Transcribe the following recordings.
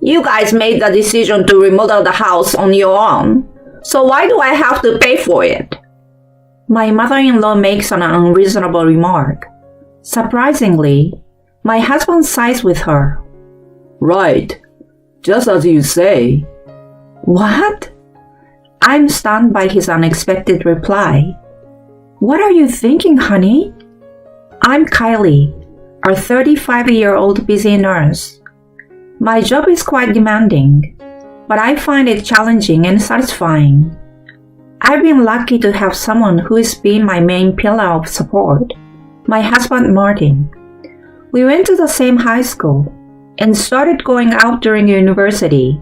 You guys made the decision to remodel the house on your own, so why do I have to pay for it? My mother-in-law makes an unreasonable remark. Surprisingly, my husband sides with her. Right, just as you say. What? I'm stunned by his unexpected reply. What are you thinking, honey? I'm Kylie, a 35-year-old busy nurse. My job is quite demanding, but I find it challenging and satisfying. I've been lucky to have someone who has been my main pillar of support, my husband Martin. We went to the same high school and started going out during university.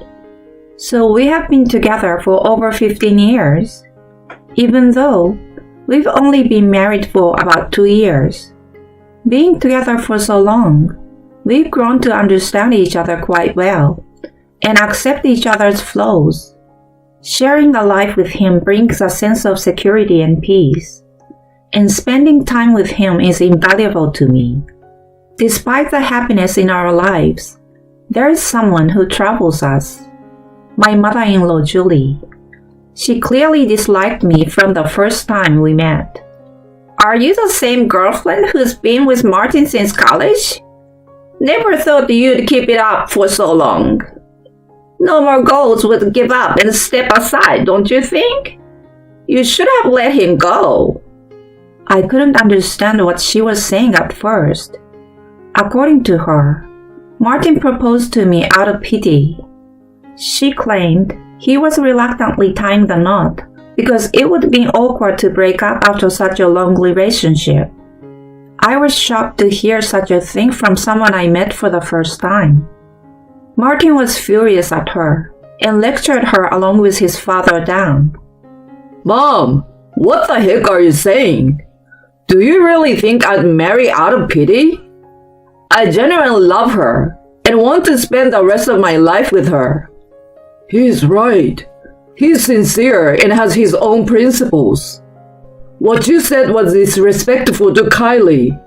So we have been together for over 15 years, even though we've only been married for about 2 years. Being together for so long, we've grown to understand each other quite well and accept each other's flaws. Sharing a life with him brings a sense of security and peace, and spending time with him is invaluable to me. Despite the happiness in our lives, there is someone who troubles us. My mother-in-law, Julie. She clearly disliked me from the first time we met. Are you the same girlfriend who's been with Martin since college? Never thought you'd keep it up for so long. No more goals would give up and step aside, don't you think? You should have let him go. I couldn't understand what she was saying at first. According to her, Martin proposed to me out of pity. She claimed he was reluctantly tying the knot because it would be awkward to break up after such a long relationship. I was shocked to hear such a thing from someone I met for the first time. Martin was furious at her and lectured her along with his father down. Mom, what the heck are you saying? Do you really think I'd marry out of pity? I genuinely love her and want to spend the rest of my life with her. He's right. He's sincere and has his own principles. What you said was disrespectful to Kylie.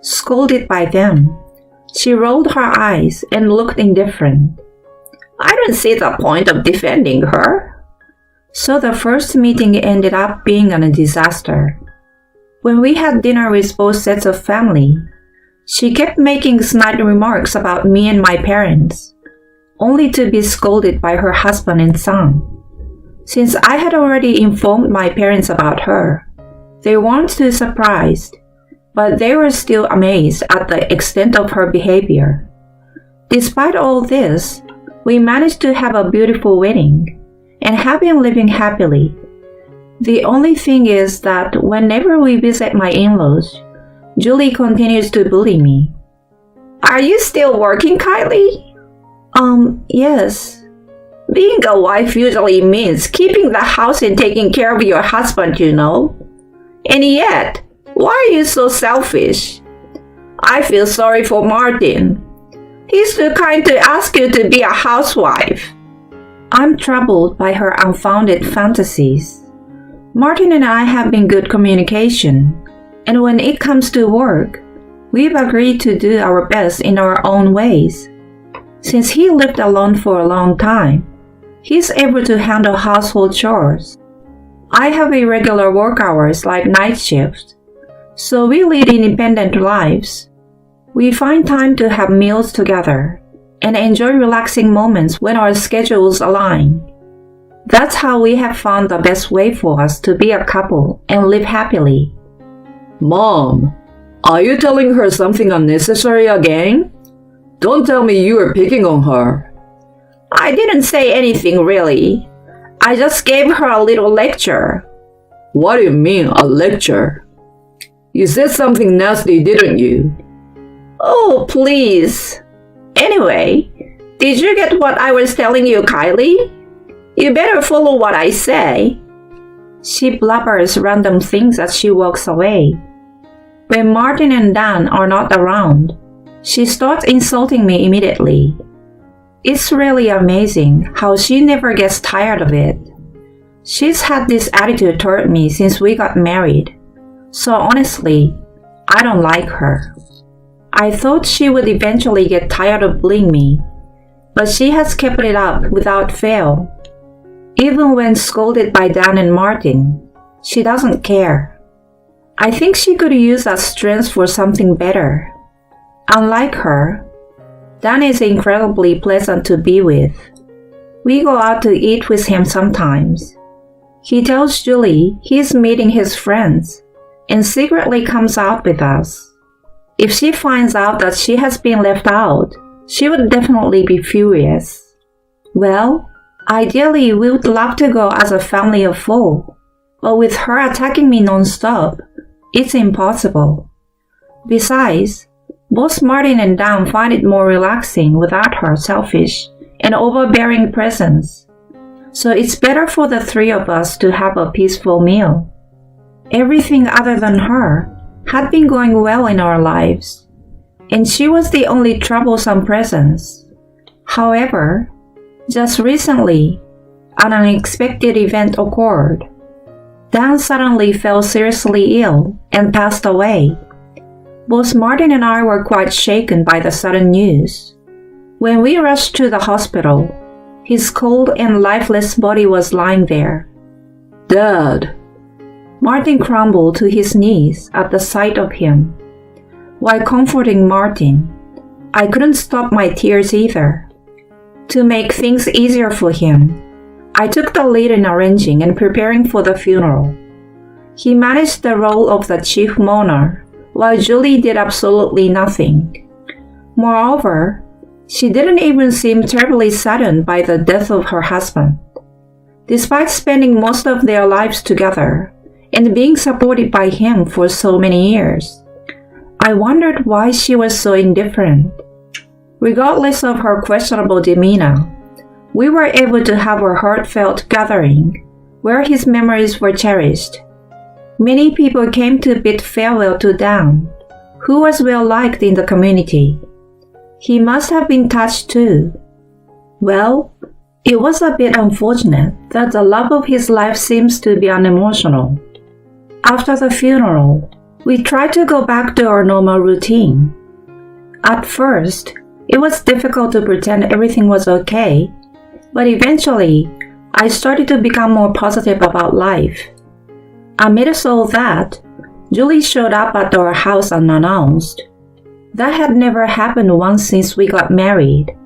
Scolded by them, she rolled her eyes and looked indifferent. I don't see the point of defending her. So the first meeting ended up being a disaster. When we had dinner with both sets of family, she kept making snide remarks about me and my parents, only to be scolded by her husband and son. Since I had already informed my parents about her, they weren't too surprised, but they were still amazed at the extent of her behavior. Despite all this, we managed to have a beautiful wedding and have been living happily. The only thing is that whenever we visit my in-laws, Julie continues to bully me. Are you still working, Kylie? Yes. Being a wife usually means keeping the house and taking care of your husband, you know. And yet, why are you so selfish? I feel sorry for Martin. He's too kind to ask you to be a housewife. I'm troubled by her unfounded fantasies. Martin and I have been good communication, and when it comes to work, we've agreed to do our best in our own ways. Since he lived alone for a long time, he's able to handle household chores. I have irregular work hours like night shifts, so we lead independent lives. We find time to have meals together and enjoy relaxing moments when our schedules align. That's how we have found the best way for us to be a couple and live happily. Mom, are you telling her something unnecessary again? Don't tell me you were picking on her. I didn't say anything really. I just gave her a little lecture. What do you mean, a lecture? You said something nasty, didn't you? Oh, please. Anyway, did you get what I was telling you, Kylie? You better follow what I say. She blubbers random things as she walks away. When Martin and Dan are not around, she starts insulting me immediately. It's really amazing how she never gets tired of it. She's had this attitude toward me since we got married, so honestly, I don't like her. I thought she would eventually get tired of bullying me, but she has kept it up without fail. Even when scolded by Dan and Martin, she doesn't care. I think she could use that strength for something better. Unlike her, Dan is incredibly pleasant to be with. We go out to eat with him sometimes. He tells Julie he's meeting his friends and secretly comes out with us. If she finds out that she has been left out, she would definitely be furious. Well, ideally we would love to go as a family of four, but with her attacking me non-stop, it's impossible. Besides, both Martin and Dan find it more relaxing without her selfish and overbearing presence. So it's better for the three of us to have a peaceful meal. Everything other than her had been going well in our lives, and she was the only troublesome presence. However, just recently, an unexpected event occurred. Dan suddenly fell seriously ill and passed away. Both Martin and I were quite shaken by the sudden news. When we rushed to the hospital, his cold and lifeless body was lying there. Dad. Martin crumbled to his knees at the sight of him. While comforting Martin, I couldn't stop my tears either. To make things easier for him, I took the lead in arranging and preparing for the funeral. He managed the role of the chief mourner, while Julie did absolutely nothing. Moreover, she didn't even seem terribly saddened by the death of her husband. Despite spending most of their lives together and being supported by him for so many years, I wondered why she was so indifferent. Regardless of her questionable demeanor, we were able to have a heartfelt gathering where his memories were cherished. Many people came to bid farewell to Dan, who was well liked in the community. He must have been touched too. Well, it was a bit unfortunate that the love of his life seems to be unemotional. After the funeral, we tried to go back to our normal routine. At first, it was difficult to pretend everything was okay, but eventually, I started to become more positive about life. Amidst all that, Julie showed up at our house unannounced. That had never happened once since we got married,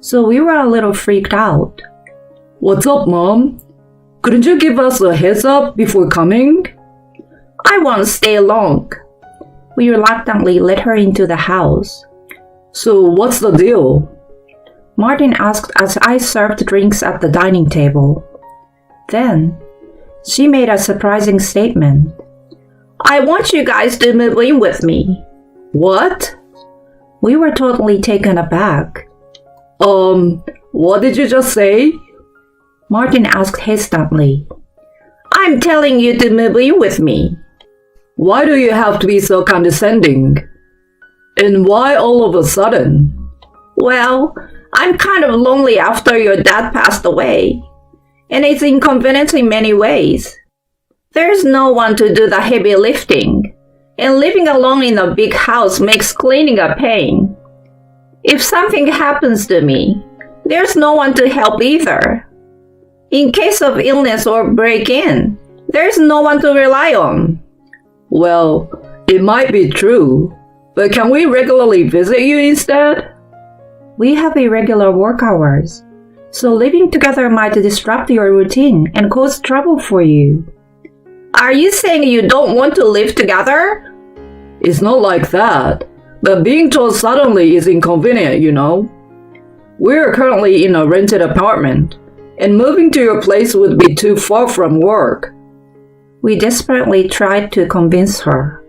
so we were a little freaked out. What's up, Mom? Couldn't you give us a heads up before coming? I won't stay long. We reluctantly let her into the house. So what's the deal? Martin asked as I served drinks at the dining table. Then, she made a surprising statement. I want you guys to move in with me. What? We were totally taken aback. What did you just say? Martin asked hesitantly. I'm telling you to move in with me. Why do you have to be so condescending? And why all of a sudden? Well, I'm kind of lonely after your dad passed away, and it's inconvenient in many ways. There's no one to do the heavy lifting, and living alone in a big house makes cleaning a pain. If something happens to me, there's no one to help either. In case of illness or break-in, there's no one to rely on. Well, it might be true, but can we regularly visit you instead? We have irregular work hours, so living together might disrupt your routine and cause trouble for you. Are you saying you don't want to live together? It's not like that, but being told suddenly is inconvenient, you know. We're currently in a rented apartment, and moving to your place would be too far from work. We desperately tried to convince her.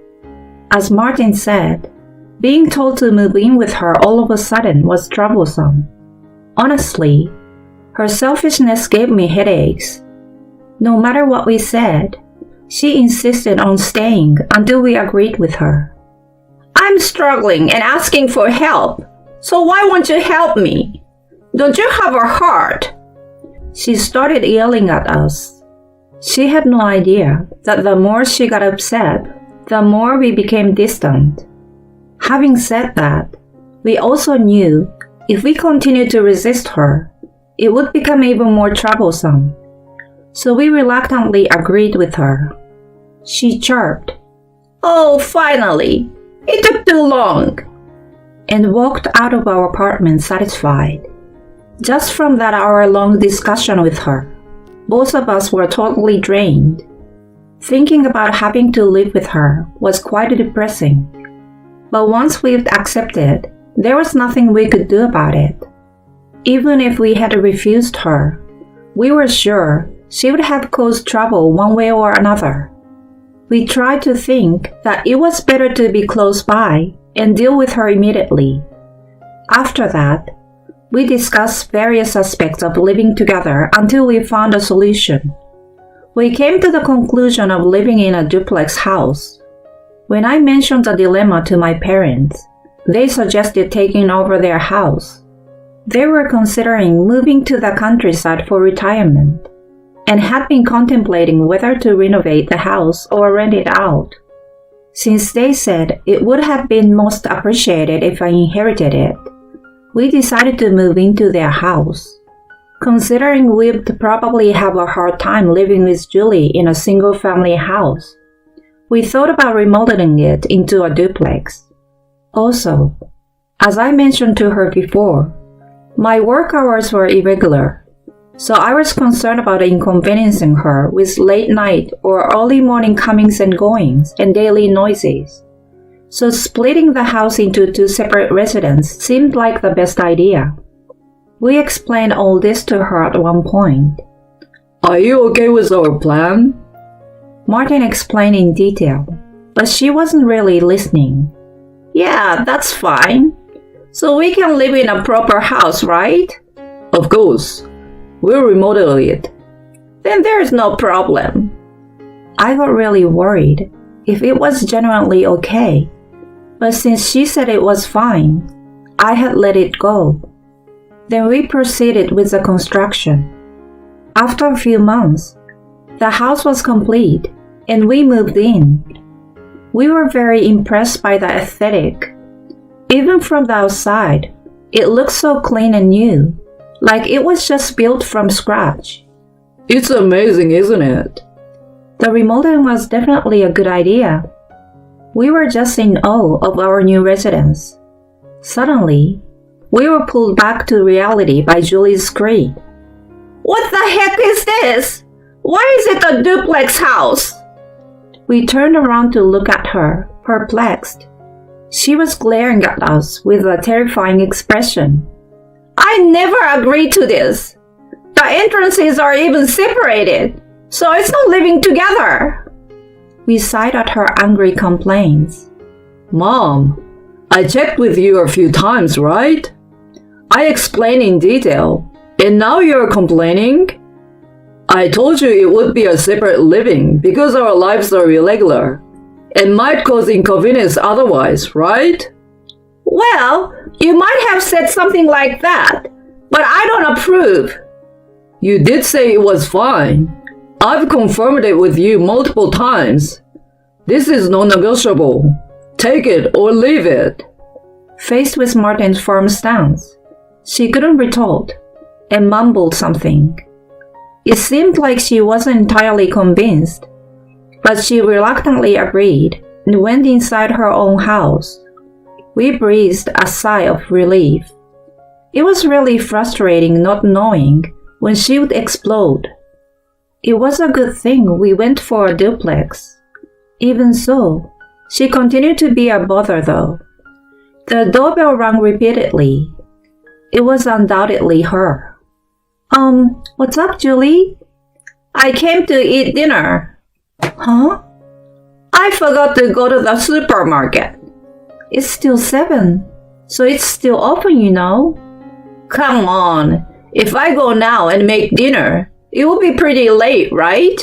As Martin said, being told to move in with her all of a sudden was troublesome. Honestly, her selfishness gave me headaches. No matter what we said, she insisted on staying until we agreed with her. I'm struggling and asking for help, so why won't you help me? Don't you have a heart? She started yelling at us. She had no idea that the more she got upset, the more we became distant. Having said that, we also knew If we continued to resist her, it would become even more troublesome. So we reluctantly agreed with her. She chirped, "Oh, finally! It took too long!" and walked out of our apartment satisfied. Just from that hour-long discussion with her, both of us were totally drained. Thinking about having to live with her was quite depressing. But once we'd accepted, there was nothing we could do about it. Even if we had refused her, we were sure she would have caused trouble one way or another. We tried to think that it was better to be close by and deal with her immediately. After that, we discussed various aspects of living together until we found a solution. We came to the conclusion of living in a duplex house. When I mentioned the dilemma to my parents, they suggested taking over their house. They were considering moving to the countryside for retirement and had been contemplating whether to renovate the house or rent it out. Since they said it would have been most appreciated if I inherited it, we decided to move into their house. Considering we'd probably have a hard time living with Julie in a single-family house, we thought about remodeling it into a duplex. Also, as I mentioned to her before, my work hours were irregular, so I was concerned about inconveniencing her with late night or early morning comings and goings and daily noises. So splitting the house into two separate residences seemed like the best idea. We explained all this to her at one point. "Are you okay with our plan?" Martin explained in detail, but she wasn't really listening. "Yeah, that's fine. So we can live in a proper house, right?" "Of course. We'll remodel it." "Then there's no problem." I got really worried if it was genuinely okay, but since she said it was fine, I had let it go. Then we proceeded with the construction. After a few months, the house was complete and we moved in. We were very impressed by the aesthetic. Even from the outside, it looked so clean and new, like it was just built from scratch. "It's amazing, isn't it?" The remodeling was definitely a good idea. We were just in awe of our new residence. Suddenly, we were pulled back to reality by Julie's scream. "What the heck is this? Why is it a duplex house?" We turned around to look at her, perplexed. She was glaring at us with a terrifying expression. "I never agreed to this. The entrances are even separated, so it's not living together." We sighed at her angry complaints. "Mom, I checked with you a few times, right? I explained in detail, and now you're complaining? I told you it would be a separate living because our lives are irregular and might cause inconvenience otherwise, right?" "Well, you might have said something like that, but I don't approve." "You did say it was fine. I've confirmed it with you multiple times. This is non-negotiable. Take it or leave it." Faced with Martin's firm stance, she couldn't retort and mumbled something. It seemed like she wasn't entirely convinced, but she reluctantly agreed and went inside her own house. We breathed a sigh of relief. It was really frustrating not knowing when she would explode. It was a good thing we went for a duplex. Even so, she continued to be a bother though. The doorbell rang repeatedly. It was undoubtedly her. What's up, Julie?" "I came to eat dinner." "Huh?" "I forgot to go to the supermarket." "It's still 7, so it's still open, you know." "Come on, if I go now and make dinner, it will be pretty late, right?"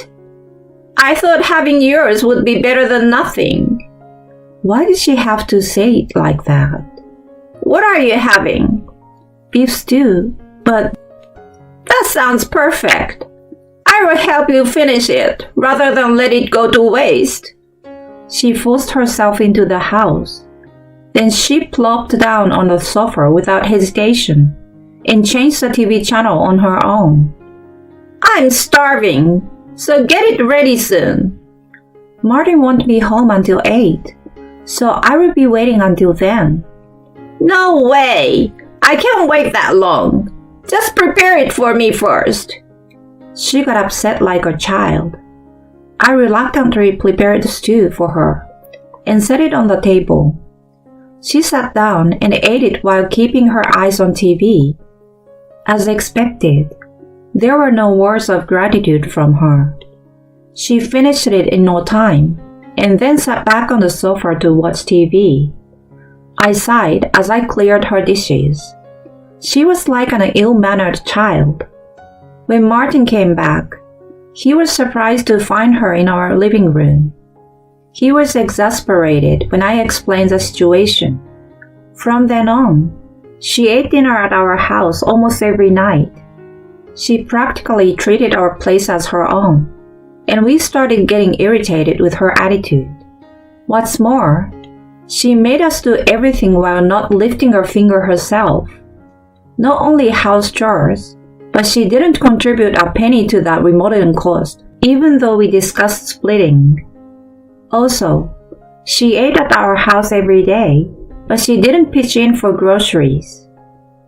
"I thought having yours would be better than nothing." Why did she have to say it like that? "What are you having?" "Beef stew, but..." "That sounds perfect. I will help you finish it rather than let it go to waste." She forced herself into the house, Then she plopped down on the sofa without hesitation and changed the TV channel on her own. I'm starving, so get it ready soon. Martin won't be home until 8, so I will be waiting until then. No way! I can't wait that long. Just prepare it for me first. She got upset like a child. I reluctantly prepared the stew for her and set it on the table. She sat down and ate it while keeping her eyes on TV. As expected, there were no words of gratitude from her. She finished it in no time and then sat back on the sofa to watch TV. I sighed as I cleared her dishes. She was like an ill-mannered child. When Martin came back, he was surprised to find her in our living room. He was exasperated when I explained the situation. From then on, she ate dinner at our house almost every night. She practically treated our place as her own, and we started getting irritated with her attitude. What's more, she made us do everything while not lifting her finger herself. Not only house chores, but she didn't contribute a penny to that remodeling cost, even though we discussed splitting. Also, she ate at our house every day, but she didn't pitch in for groceries.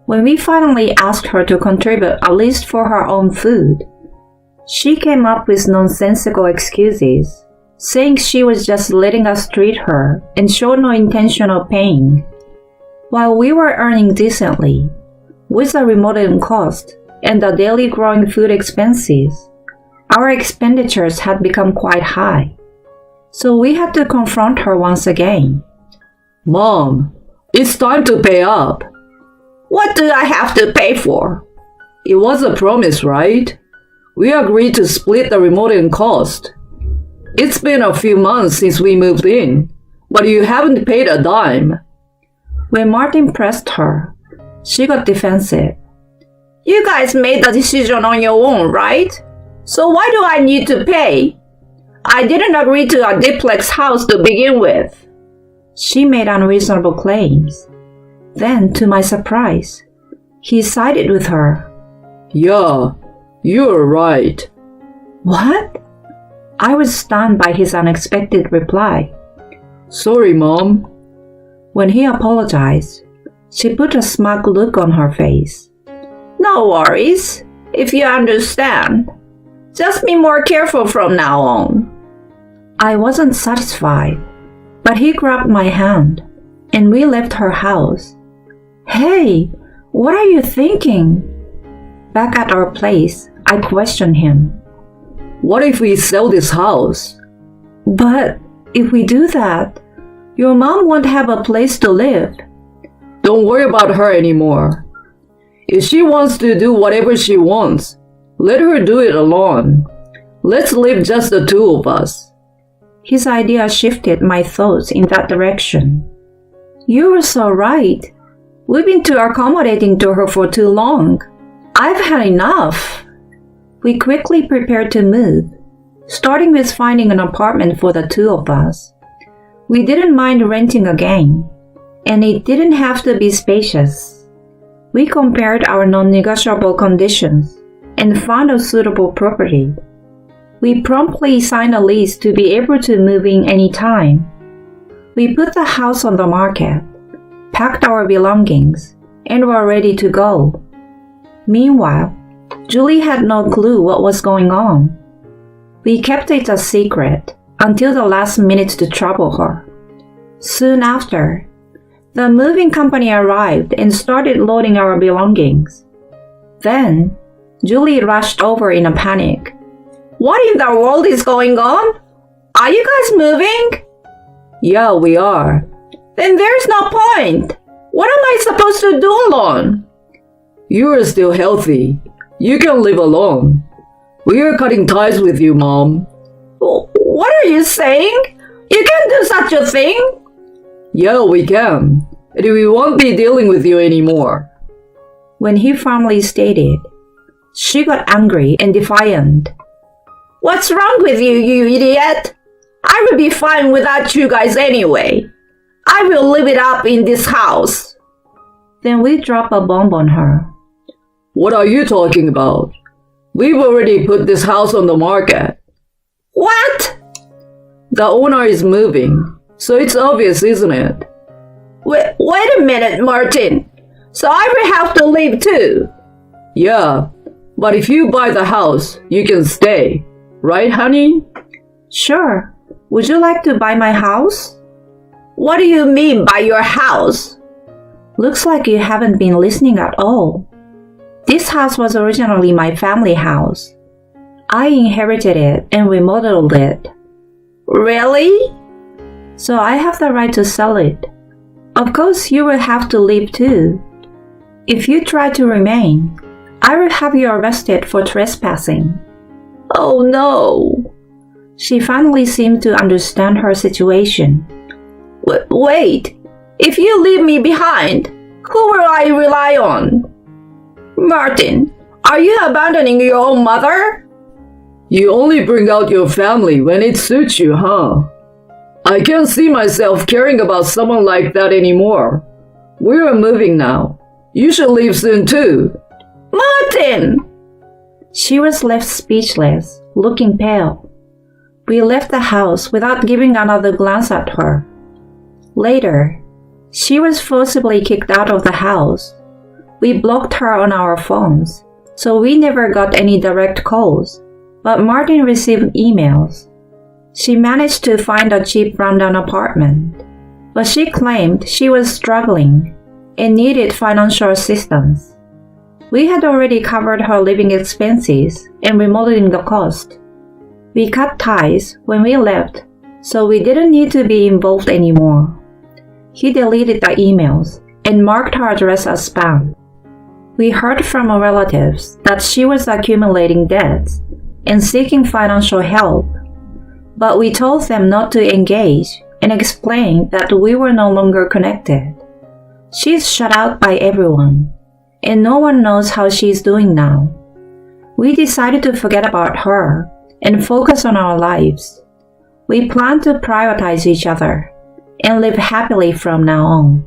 When we finally asked her to contribute at least for her own food, she came up with nonsensical excuses, saying she was just letting us treat her and showed no intention of paying. While we were earning decently, with the remodeling cost and the daily growing food expenses, our expenditures had become quite high. So we had to confront her once again. Mom, it's time to pay up. What do I have to pay for? It was a promise, right? We agreed to split the remodeling cost. It's been a few months since we moved in, but you haven't paid a dime. When Martin pressed her, she got defensive. You guys made the decision on your own, right? So why do I need to pay? I didn't agree to a duplex house to begin with. She made unreasonable claims. Then, to my surprise, he sided with her. Yeah, you're right. What? I was stunned by his unexpected reply. Sorry, Mom. When he apologized, she put a smug look on her face. No worries, if you understand. Just be more careful from now on. I wasn't satisfied, but he grabbed my hand, and we left her house. Hey, what are you thinking? Back at our place, I questioned him. What if we sell this house? But if we do that, your mom won't have a place to live. Don't worry about her anymore. If she wants to do whatever she wants, let her do it alone. Let's live just the two of us. His idea shifted my thoughts in that direction. You were so right. We've been too accommodating to her for too long. I've had enough. We quickly prepared to move, starting with finding an apartment for the two of us. We didn't mind renting again, and it didn't have to be spacious. We compared our non-negotiable conditions and found a suitable property. We promptly signed a lease to be able to move in any time. We put the house on the market, packed our belongings, and were ready to go. Meanwhile, Julie had no clue what was going on. We kept it a secret until the last minute to trouble her. Soon after, the moving company arrived and started loading our belongings. Then, Julie rushed over in a panic. What in the world is going on? Are you guys moving? Yeah, we are. Then there's no point. What am I supposed to do alone? You are still healthy. You can live alone. We are cutting ties with you, Mom. What are you saying? You can't do such a thing? Yeah, we can. And we won't be dealing with you anymore. When he firmly stated, she got angry and defiant. What's wrong with you, you idiot? I would be fine without you guys anyway. I will live it up in this house. Then we drop a bomb on her. What are you talking about? We've already put this house on the market. What? The owner is moving, so it's obvious, isn't it? Wait a minute, Martin. So I will have to leave too. Yeah, but if you buy the house, you can stay. Right, honey? Sure. Would you like to buy my house? What do you mean by your house? Looks like you haven't been listening at all. This house was originally my family house. I inherited it and remodeled it. Really? So I have the right to sell it. Of course, you will have to leave too. If you try to remain, I will have you arrested for trespassing. Oh no. She finally seemed to understand her situation. Wait, if you leave me behind, who will I rely on? Martin, are you abandoning your own mother? You only bring out your family when it suits you, huh? I can't see myself caring about someone like that anymore. We're moving now. You should leave soon too. Martin! She was left speechless, looking pale. We left the house without giving another glance at her. Later, she was forcibly kicked out of the house. We blocked her on our phones, so we never got any direct calls, but Martin received emails. She managed to find a cheap rundown apartment, but she claimed she was struggling and needed financial assistance. We had already covered her living expenses and remodeling the cost. We cut ties when we left, so we didn't need to be involved anymore. He deleted the emails and marked her address as spam. We heard from her relatives that she was accumulating debts and seeking financial help, but we told them not to engage and explained that we were no longer connected. She's shut out by everyone, and no one knows how she's doing now. We decided to forget about her and focus on our lives. We plan to prioritize each other and live happily from now on.